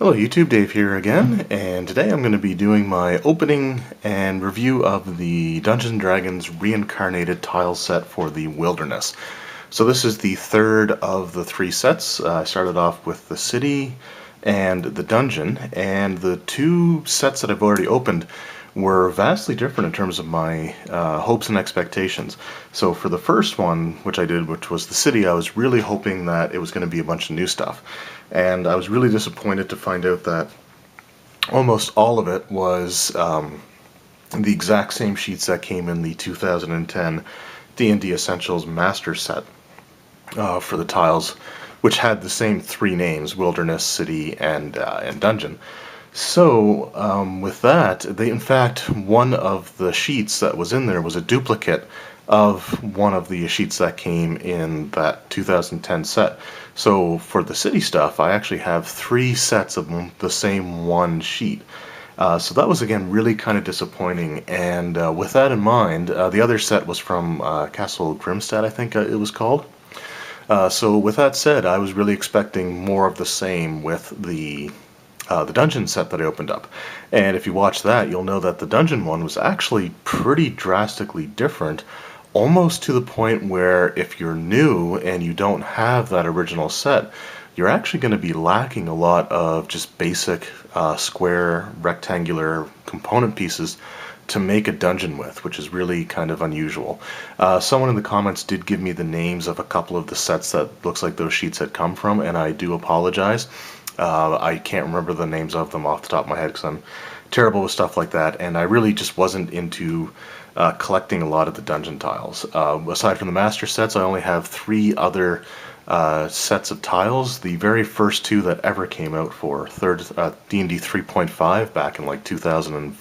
Hello YouTube, Dave here again, and today I'm going to be doing my opening and review of the Dungeons & Dragons Reincarnated tile set for the Wilderness. So this is the third of the three sets. I started off with the city and the dungeon, and the two sets that I've already opened were vastly different in terms of my hopes and expectations. So for the first one, which I did, which was the city, I was really hoping that it was going to be a bunch of new stuff. And I was really disappointed to find out that almost all of it was the exact same sheets that came in the 2010 D&D Essentials Master Set for the tiles, which had the same three names: Wilderness, City, and Dungeon. So with that, in fact, one of the sheets that was in there was a duplicate of one of the sheets that came in that 2010 set. So for the city stuff, I actually have three sets of the same one sheet. So that was, again, really kind of disappointing. And with that in mind, the other set was from Castle Grimstad, I think it was called. So with that said, I was really expecting more of the same with the dungeon set that I opened up. And if you watch that, you'll know that the dungeon one was actually pretty drastically different, almost to the point where if you're new and you don't have that original set, you're actually going to be lacking a lot of just basic square, rectangular component pieces to make a dungeon with, which is really kind of unusual. Someone in the comments did give me the names of a couple of the sets that looks like those sheets had come from, and I do apologize. I can't remember the names of them off the top of my head because I'm terrible with stuff like that, and I really just wasn't into collecting a lot of the dungeon tiles. Aside from the master sets, I only have three other sets of tiles. The very first two that ever came out for D&D 3.5 back in like 2000,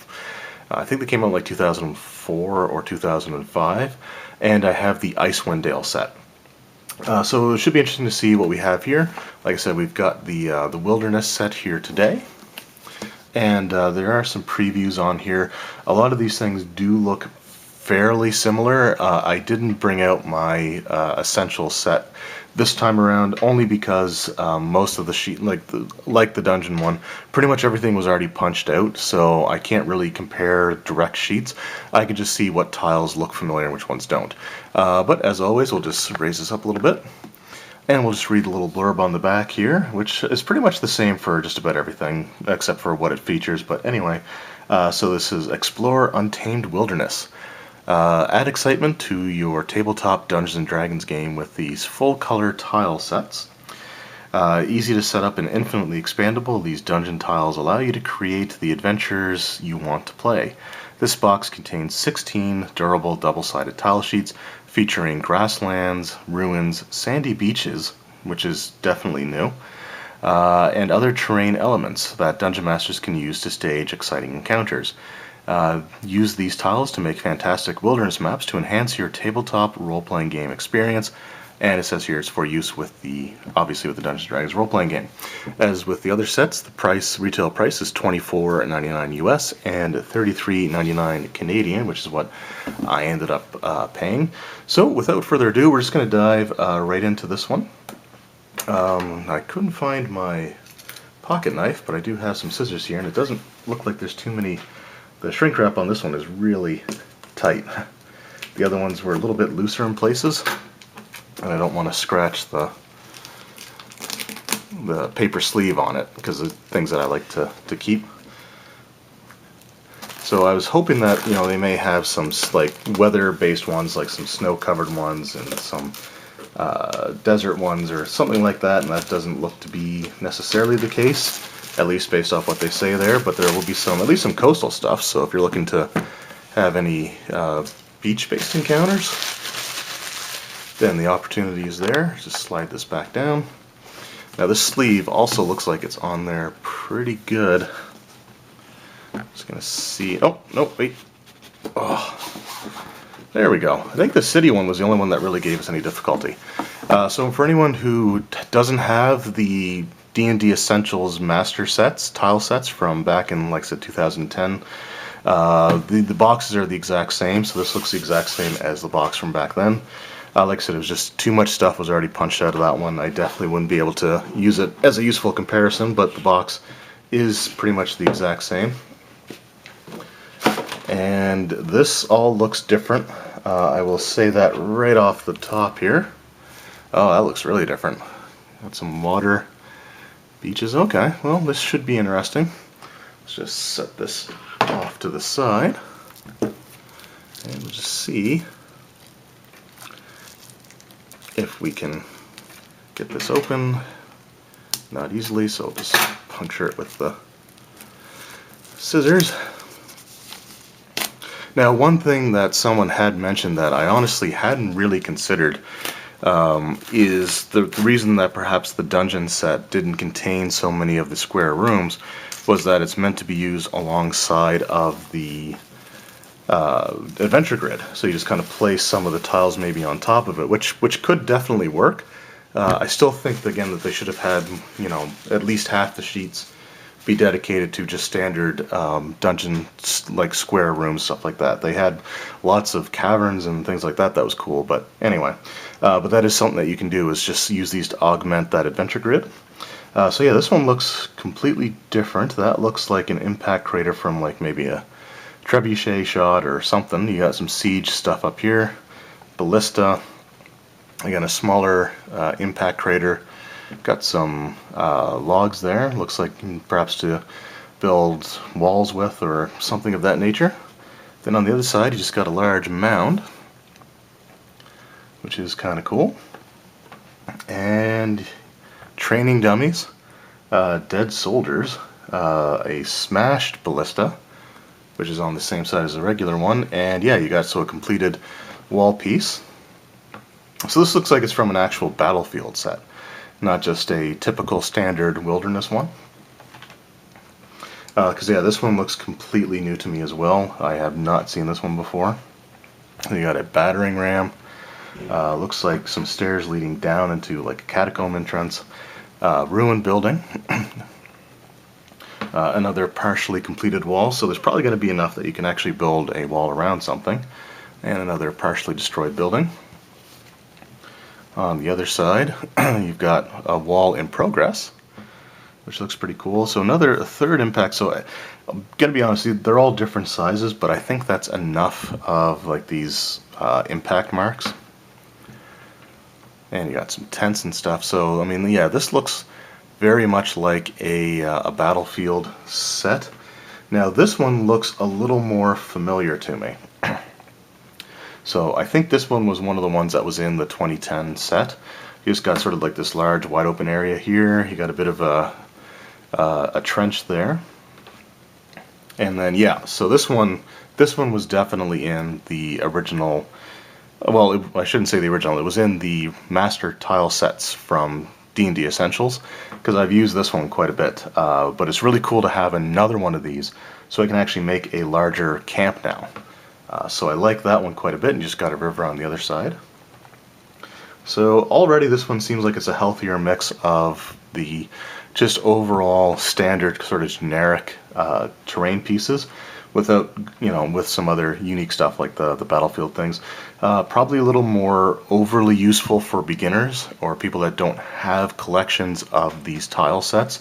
I think they came out like 2004 or 2005, and I have the Icewind Dale set. So it should be interesting to see what we have here. Like I said, we've got the Wilderness set here today, and there are some previews on here. A lot of these things do look fairly similar. I didn't bring out my Essential set this time around, only because most of the sheet, like the dungeon one, pretty much everything was already punched out, so I can't really compare direct sheets. I can just see what tiles look familiar and which ones don't. But as always, we'll just raise this up a little bit, and we'll just read a little blurb on the back here, which is pretty much the same for just about everything, except for what it features. But anyway, so this is Explore Untamed Wilderness. Add excitement to your tabletop Dungeons & Dragons game with these full-color tile sets. Easy to set up and infinitely expandable, these dungeon tiles allow you to create the adventures you want to play. This box contains 16 durable double-sided tile sheets featuring grasslands, ruins, sandy beaches, which is definitely new, and other terrain elements that dungeon masters can use to stage exciting encounters. Use these tiles to make fantastic wilderness maps to enhance your tabletop role-playing game experience. And it says here it's for use with obviously with the Dungeons & Dragons role-playing game. As with the other sets, the retail price is $24.99 US and $33.99 Canadian, which is what I ended up paying. So without further ado, we're just going to dive right into this one. I couldn't find my pocket knife, but I do have some scissors here, and it doesn't look like there's too many. The shrink wrap on this one is really tight. The other ones were a little bit looser in places, and I don't want to scratch the paper sleeve on it because of things that I like to keep. So I was hoping that, you know, they may have some like weather-based ones, like some snow-covered ones and some desert ones or something like that, and that doesn't look to be necessarily the case, at least based off what they say there. But there will be at least some coastal stuff, so if you're looking to have any beach-based encounters, then the opportunity is there. Just slide this back down. Now this sleeve also looks like it's on there pretty good. Just gonna see. Oh, no, wait. Oh, there we go. I think the city one was the only one that really gave us any difficulty. So for anyone who doesn't have the D&D Essentials Master sets, tile sets from back in, like I said, 2010, the boxes are the exact same, so this looks the exact same as the box from back then. Like I said, it was just too much stuff was already punched out of that one. I definitely wouldn't be able to use it as a useful comparison, but the box is pretty much the exact same. And this all looks different. I will say that right off the top here. Oh, that looks really different. Got some water, beaches. Okay, well, this should be interesting. Let's just set this off to the side. And we'll just see if we can get this open. Not easily, so I'll just puncture it with the scissors. Now, one thing that someone had mentioned that I honestly hadn't really considered is the reason that perhaps the dungeon set didn't contain so many of the square rooms was that it's meant to be used alongside of the adventure grid. So you just kind of place some of the tiles maybe on top of it, which could definitely work. I still think, again, that they should have had, you know, at least half the sheets be dedicated to just standard dungeon like square rooms, stuff like that. They had lots of caverns and things like that. That was cool, but anyway, but that is something that you can do, is just use these to augment that adventure grid. So yeah, this one looks completely different. That looks like an impact crater from like maybe a trebuchet shot or something. You got some siege stuff up here, ballista. Again, a smaller impact crater. Got some logs there, looks like perhaps to build walls with or something of that nature. Then on the other side you just got a large mound, which is kind of cool. And training dummies, dead soldiers, a smashed ballista, which is on the same side as the regular one, and yeah, you got a completed wall piece. So this looks like it's from an actual battlefield set, not just a typical standard wilderness one. Because yeah, this one looks completely new to me as well. I have not seen this one before. You got a battering ram. Looks like some stairs leading down into like a catacomb entrance. Ruined building. Another partially completed wall. So there's probably going to be enough that you can actually build a wall around something. And another partially destroyed building. On the other side, you've got a wall in progress, which looks pretty cool. So a third impact. So I'm gonna be honest, they're all different sizes, but I think that's enough of like these impact marks. And you got some tents and stuff. So I mean, yeah, this looks very much like a battlefield set. Now this one looks a little more familiar to me. So I think this one was one of the ones that was in the 2010 set. You just got sort of like this large wide open area here. You got a bit of a trench there. And then yeah, so this one was definitely in the original, well, I shouldn't say the original, it was in the master tile sets from D&D Essentials, because I've used this one quite a bit. But it's really cool to have another one of these so I can actually make a larger camp now. So I like that one quite a bit, and you just got a river on the other side. So already this one seems like it's a healthier mix of the just overall standard sort of generic terrain pieces, without, you know, with some other unique stuff like the battlefield things. Probably a little more overly useful for beginners or people that don't have collections of these tile sets,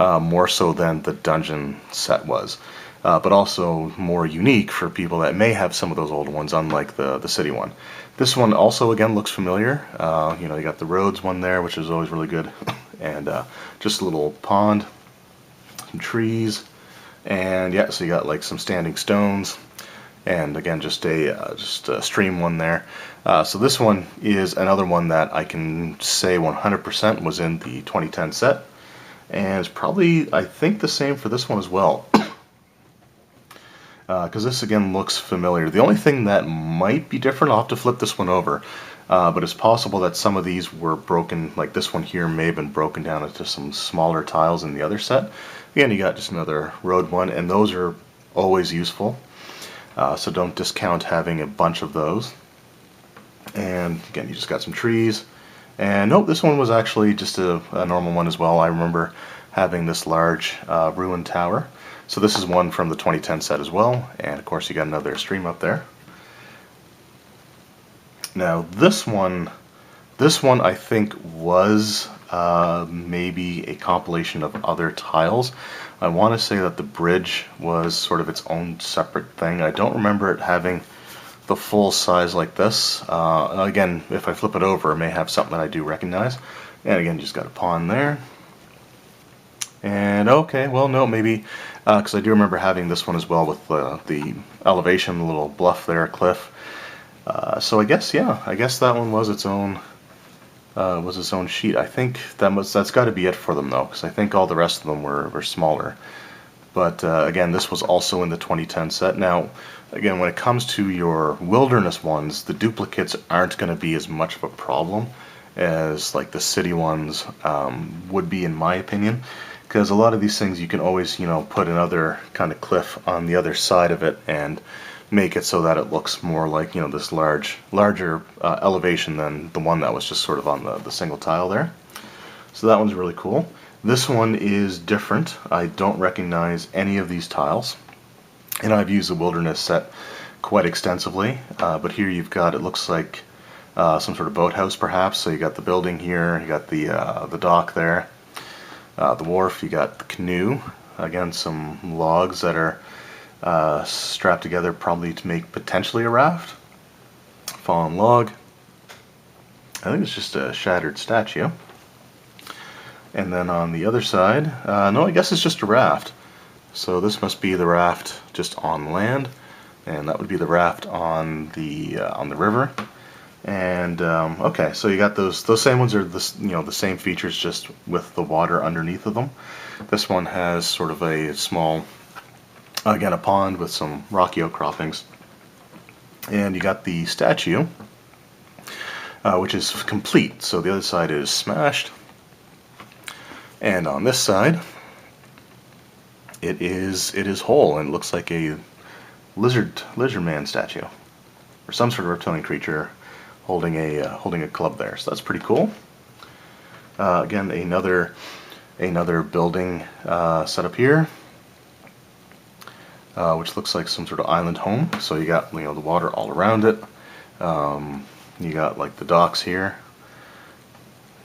more so than the dungeon set was. But also more unique for people that may have some of those old ones, unlike the city one. This one also, again, looks familiar. You know, you got the roads one there, which is always really good. And just a little pond, some trees, and yeah, so you got like some standing stones, and again, just a stream one there. So this one is another one that I can say 100% was in the 2010 set, and it's probably, I think, the same for this one as well. Because this again looks familiar. The only thing that might be different, I'll have to flip this one over, but it's possible that some of these were broken, like this one here may have been broken down into some smaller tiles in the other set. Again, you got just another road one, and those are always useful, so don't discount having a bunch of those. And again, you just got some trees, and nope, this one was actually just a normal one as well. I remember having this large ruined tower. So this is one from the 2010 set as well, and of course you got another stream up there. Now this one I think was maybe a compilation of other tiles. I want to say that the bridge was sort of its own separate thing. I don't remember it having the full size like this. Again, if I flip it over, it may have something that I do recognize. And again, just got a pawn there. And okay, well, no, maybe, because I do remember having this one as well with the elevation, the little bluff there, cliff. So I guess, yeah, I guess that one was its own sheet. I think that's got to be it for them though, because I think all the rest of them were smaller. But again, this was also in the 2010 set. Now, again, when it comes to your wilderness ones, the duplicates aren't going to be as much of a problem as like the city ones would be, in my opinion, because a lot of these things you can always, you know, put another kind of cliff on the other side of it and make it so that it looks more like, you know, this larger elevation than the one that was just sort of on the single tile there. So that one's really cool. This one is different. I don't recognize any of these tiles, and I've used the wilderness set quite extensively, but here you've got, it looks like some sort of boathouse perhaps. So you got the building here, you got the dock there, the wharf, you got the canoe, again some logs that are strapped together probably to make potentially a raft, fallen log, I think it's just a shattered statue. And then on the other side, no, I guess it's just a raft. So this must be the raft just on land, and that would be the raft on the river. And okay, so you got those same ones are the same features, just with the water underneath of them. This one has sort of a small, again, a pond with some rocky outcroppings, and you got the statue, which is complete. So the other side is smashed. And on this side, it is whole and looks like a lizard man statue, or some sort of reptilian creature holding a club there. So that's pretty cool. Again, another building set up here, which looks like some sort of island home. So you got, you know, the water all around it. You got like the docks here.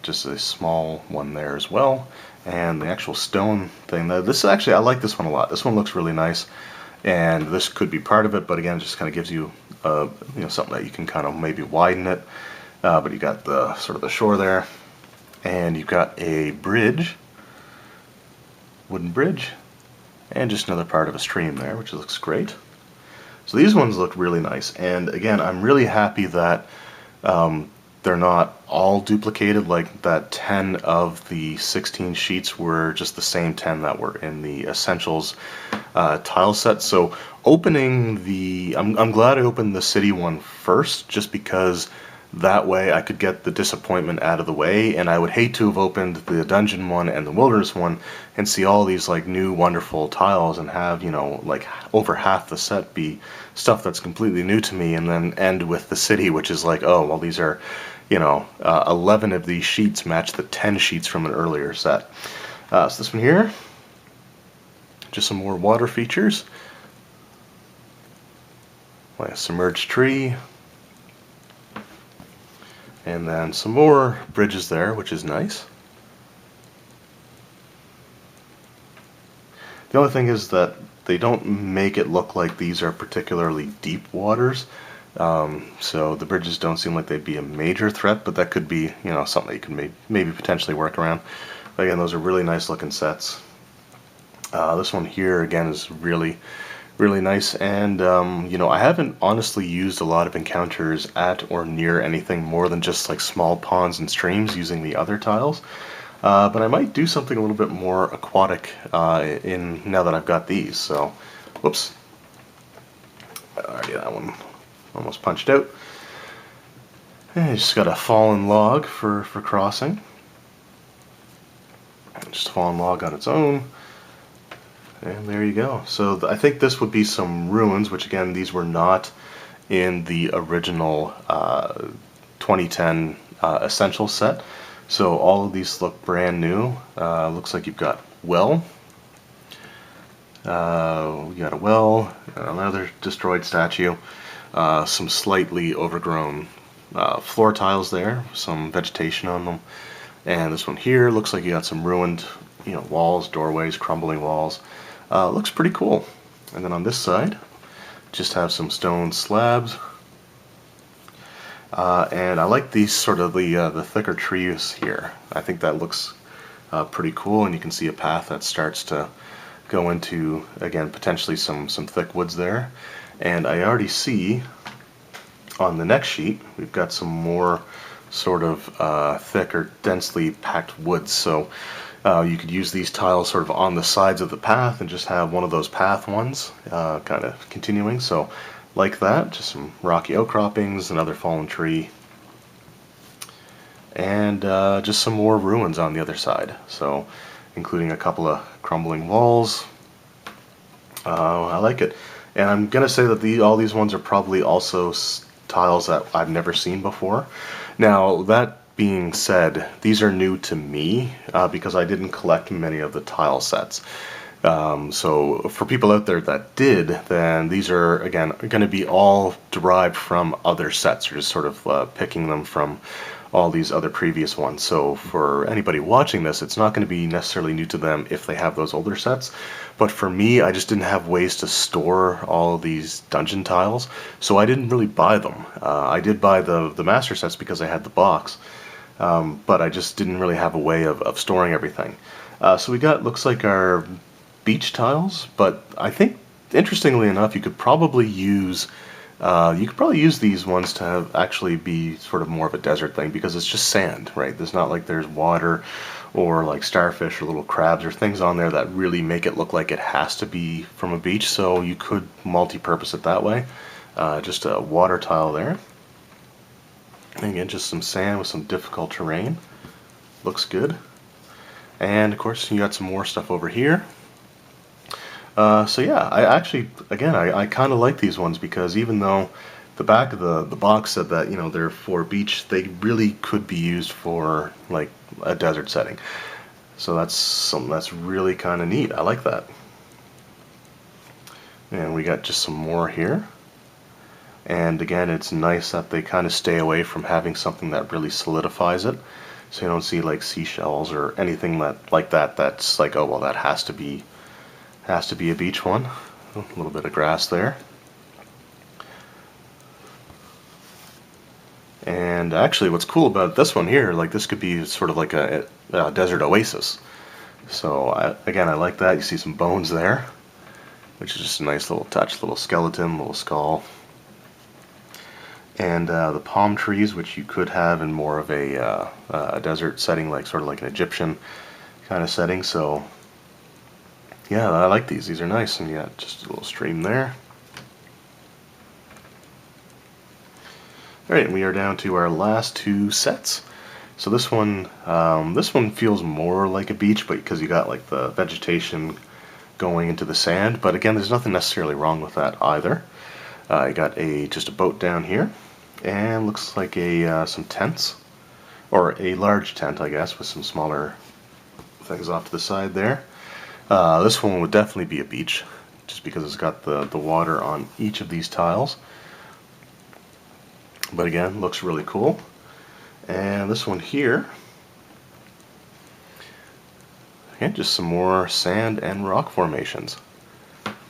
Just a small one there as well, and the actual stone thing. This actually, I like this one a lot. This one looks really nice, and this could be part of it. But again, it just kind of gives you, you know, something that you can kind of maybe widen it. But you got the sort of the shore there, and you've got a bridge, wooden bridge, and just another part of a stream there, which looks great. So these ones look really nice, and again, I'm really happy that they're not all duplicated, like that 10 of the 16 sheets were just the same 10 that were in the Essentials tile set. So opening I'm glad I opened the city one first, just because that way I could get the disappointment out of the way, and I would hate to have opened the dungeon one and the wilderness one and see all these like new wonderful tiles and have, you know, like over half the set be stuff that's completely new to me, and then end with the city, which is like, oh well, these are, you know, 11 of these sheets match the 10 sheets from an earlier set. So this one here, just some more water features, like a submerged tree, and then some more bridges there, which is nice. The only thing is that they don't make it look like these are particularly deep waters. So the bridges don't seem like they'd be a major threat, but that could be, you know, something that you can maybe potentially work around. But again, those are really nice looking sets. This one here again is really nice, and you know, I haven't honestly used a lot of encounters at or near anything more than just like small ponds and streams using the other tiles. But I might do something a little bit more aquatic now that I've got these. So, whoops. Alrighty, that one almost punched out. And just got a fallen log for crossing. Just a fallen log on its own. And there you go. So I think this would be some ruins, which again, these were not in the original 2010 Essential set. So all of these look brand new. Looks like you've got well. You got a well, another destroyed statue, some slightly overgrown floor tiles there, some vegetation on them. And this one here looks like you got some ruined, walls, doorways, crumbling walls. Looks pretty cool. And then on this side, just have some stone slabs. And I like these sort of the thicker trees here. I think that looks pretty cool, and you can see a path that starts to go into, again, potentially some thick woods there. And I already see on the next sheet we've got some more sort of thicker, densely packed woods. So you could use these tiles sort of on the sides of the path and just have one of those path ones kind of continuing. So like that, just some rocky outcroppings, another fallen tree, and just some more ruins on the other side. So including a couple of crumbling walls. I like it. And I'm going to say that all these ones are probably also tiles that I've never seen before. Now, that being said, these are new to me because I didn't collect many of the tile sets. So for people out there that did, then these are, again, going to be all derived from other sets, or just sort of picking them from all these other previous ones. So for anybody watching this, it's not going to be necessarily new to them if they have those older sets. But for me, I just didn't have ways to store all of these dungeon tiles, so I didn't really buy them. I did buy the master sets because I had the box, but I just didn't really have a way of storing everything. So we got, looks like, our beach tiles, but I think, interestingly enough, you could probably use these ones to have actually be sort of more of a desert thing, because it's just sand, right? There's not like there's water or like starfish or little crabs or things on there that really make it look like it has to be from a beach. So you could multi-purpose it that way. Just a water tile there. And again, just some sand with some difficult terrain. Looks good. And of course, you got some more stuff over here. So yeah, I actually, again, I kind of like these ones, because even though the back of the box said that, they're for beach, they really could be used for like a desert setting. So that's really kind of neat. I like that. And we got just some more here. And again, it's nice that they kind of stay away from having something that really solidifies it. So you don't see like seashells or anything like that that's like, oh well, that has to be a beach one. A little bit of grass there. And actually, what's cool about this one here, like this could be sort of like a desert oasis. So again, I like that. You see some bones there, which is just a nice little touch, little skeleton, little skull. And the palm trees, which you could have in more of a desert setting, like sort of like an Egyptian kind of setting. So yeah, I like these. These are nice, and you got just a little stream there. Alright, we are down to our last two sets. So this one feels more like a beach, but because you got like the vegetation going into the sand. But again, there's nothing necessarily wrong with that either. You got just a boat down here, and looks like some tents, or a large tent, I guess, with some smaller things off to the side there. This one would definitely be a beach, just because it's got the water on each of these tiles. But again, looks really cool. And this one here, again, just some more sand and rock formations,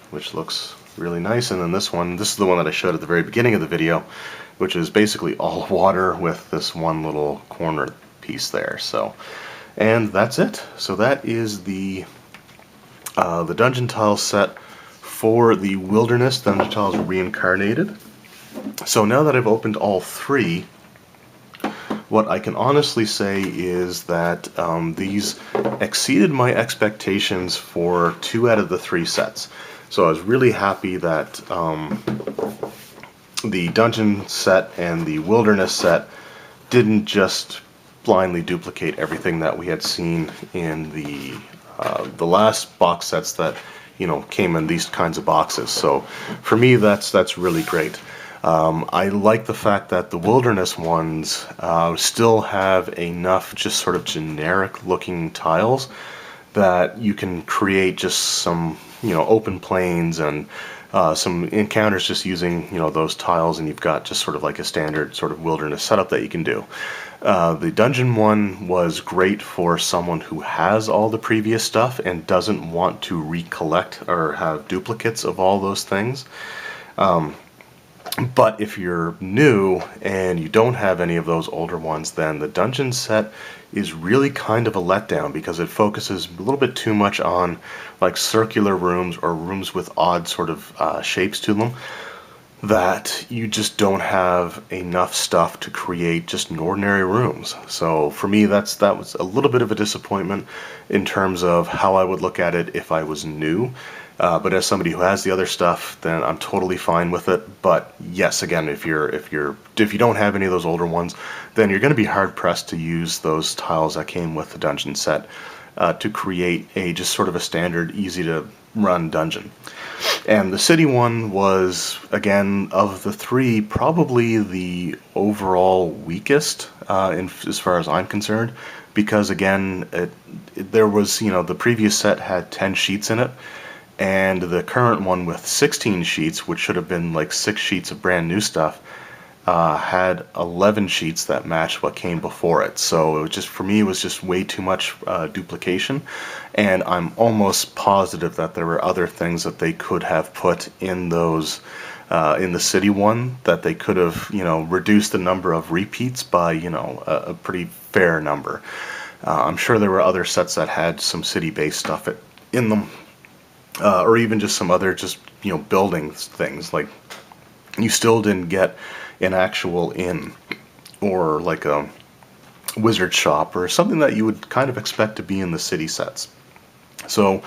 which looks really nice. And then this is the one that I showed at the very beginning of the video, which is basically all water with this one little corner piece there. So, and that's it. So that is the dungeon tile set for the Wilderness Dungeon Tiles Reincarnated. So now that I've opened all three, what I can honestly say is that these exceeded my expectations for 2 out of the 3 sets. So I was really happy that the dungeon set and the wilderness set didn't just blindly duplicate everything that we had seen in the last box sets that came in these kinds of boxes. So for me, that's really great. I like the fact that the wilderness ones still have enough just sort of generic looking tiles that you can create just some open plains and some encounters just using those tiles, and you've got just sort of like a standard sort of wilderness setup that you can do. The dungeon one was great for someone who has all the previous stuff and doesn't want to recollect or have duplicates of all those things. But if you're new and you don't have any of those older ones, then the dungeon set is really kind of a letdown because it focuses a little bit too much on like circular rooms or rooms with odd sort of shapes to them, that you just don't have enough stuff to create just ordinary rooms. So for me, that was a little bit of a disappointment in terms of how I would look at it if I was new. But as somebody who has the other stuff, then I'm totally fine with it. But yes, again, if you don't have any of those older ones, then you're going to be hard pressed to use those tiles that came with the dungeon set to create a just sort of a standard, easy to run dungeon. And the city one was, again, of the three, probably the overall weakest as far as I'm concerned, because again, there was the previous set had 10 sheets in it. And the current one with 16 sheets, which should have been like 6 sheets of brand new stuff, had 11 sheets that matched what came before it. So it was just, for me, it was just way too much duplication. And I'm almost positive that there were other things that they could have put in those, in the city one, that they could have, reduced the number of repeats by, a pretty fair number. I'm sure there were other sets that had some city-based stuff in them. Or even just some other building things, like you still didn't get an actual inn or like a wizard shop or something that you would kind of expect to be in the city sets. So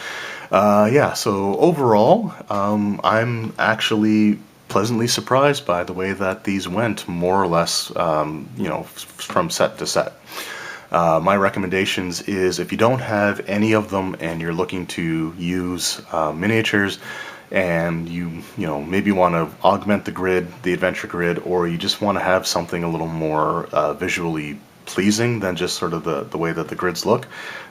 so overall, I'm actually pleasantly surprised by the way that these went, more or less, from set to set. My recommendations is, if you don't have any of them and you're looking to use miniatures, and you maybe want to augment the grid, the adventure grid, or you just want to have something a little more visually pleasing than just sort of the way that the grids look,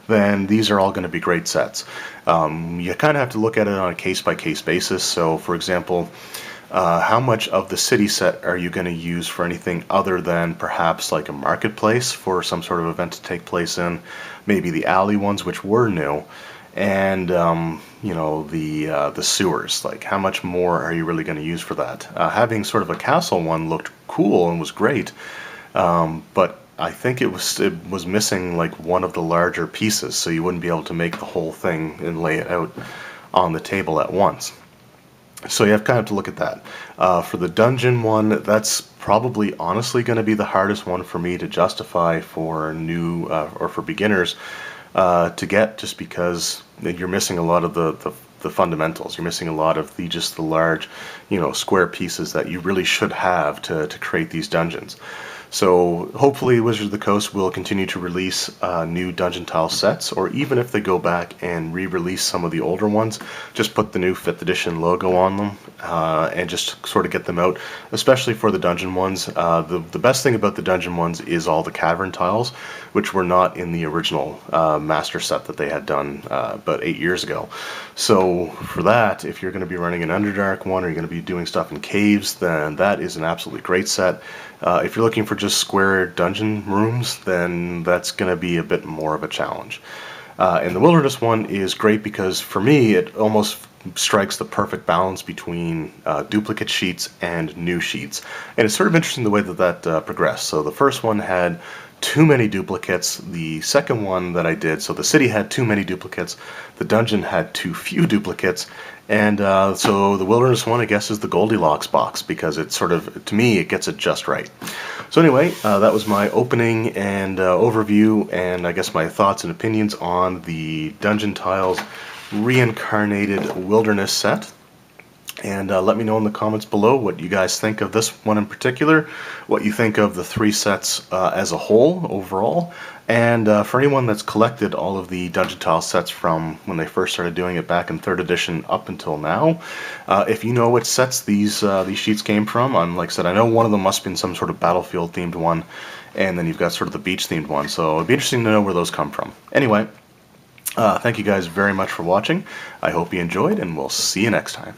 then these are all going to be great sets. You kind of have to look at it on a case-by-case basis. So, for example, how much of the city set are you going to use for anything other than perhaps like a marketplace for some sort of event to take place in, maybe the alley ones, which were new, and the sewers. Like, how much more are you really going to use for that? Having sort of a castle one looked cool and was great, but I think it was missing like one of the larger pieces, so you wouldn't be able to make the whole thing and lay it out on the table at once. So you have kind of to look at that. For the dungeon one, that's probably honestly going to be the hardest one for me to justify for new or for beginners to get, just because you're missing a lot of the fundamentals. You're missing a lot of the large, square pieces that you really should have to create these dungeons. So hopefully Wizards of the Coast will continue to release new dungeon tile sets, or even if they go back and re-release some of the older ones, just put the new 5th edition logo on them and just sort of get them out, especially for the dungeon ones. The best thing about the dungeon ones is all the cavern tiles, which were not in the original master set that they had done about 8 years ago. So for that, if you're going to be running an Underdark one, or you're going to be doing stuff in caves, then that is an absolutely great set. If you're looking for just square dungeon rooms, then that's going to be a bit more of a challenge. And the Wilderness one is great because, for me, it almost strikes the perfect balance between duplicate sheets and new sheets. And it's sort of interesting the way that progressed. So the first one had too many duplicates. The second one that I did, so the city had too many duplicates, the dungeon had too few duplicates, and so the Wilderness one, I guess, is the Goldilocks box, because it's sort of, to me, it gets it just right. So anyway, that was my opening and overview, and I guess my thoughts and opinions on the Dungeon Tiles Reincarnated Wilderness set. And let me know in the comments below what you guys think of this one in particular, what you think of the 3 sets as a whole, overall, and for anyone that's collected all of the Dungeon Tile sets from when they first started doing it back in 3rd edition up until now, if you know which sets these sheets came from, like I said, I know one of them must have been some sort of battlefield-themed one, and then you've got sort of the beach-themed one, so it'd be interesting to know where those come from. Anyway, Thank you guys very much for watching. I hope you enjoyed, and we'll see you next time.